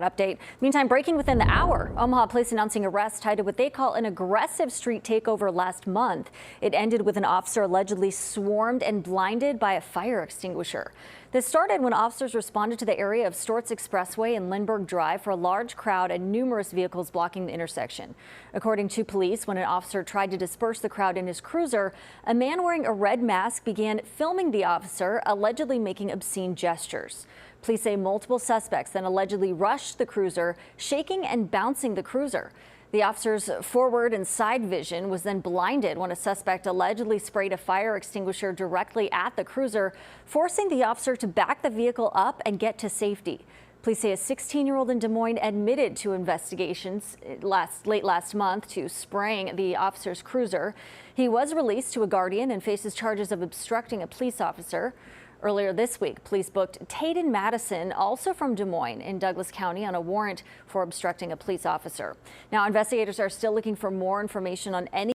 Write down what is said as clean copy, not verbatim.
Update. Meantime, breaking within the hour, Omaha Police announcing arrests tied to what they call an aggressive street takeover last month. It ended with an officer allegedly swarmed and blinded by a fire extinguisher. This started when officers responded to the area of Storts Expressway and Lindbergh Drive for a large crowd and numerous vehicles blocking the intersection. According to police, when an officer tried to disperse the crowd in his cruiser, a man wearing a red mask began filming the officer, allegedly making obscene gestures. Police say multiple suspects then allegedly rushed the cruiser, shaking and bouncing the cruiser. The officer's forward and side vision was then blinded when a suspect allegedly sprayed a fire extinguisher directly at the cruiser, forcing the officer to back the vehicle up and get to safety. Police say a 16-year-old in Des Moines admitted to investigations late last month to spraying the officer's cruiser. He was released to a guardian and faces charges of obstructing a police officer. Earlier this week, police booked Taden Madison, also from Des Moines, in Douglas County on a warrant for obstructing a police officer. Now, investigators are still looking for more information on any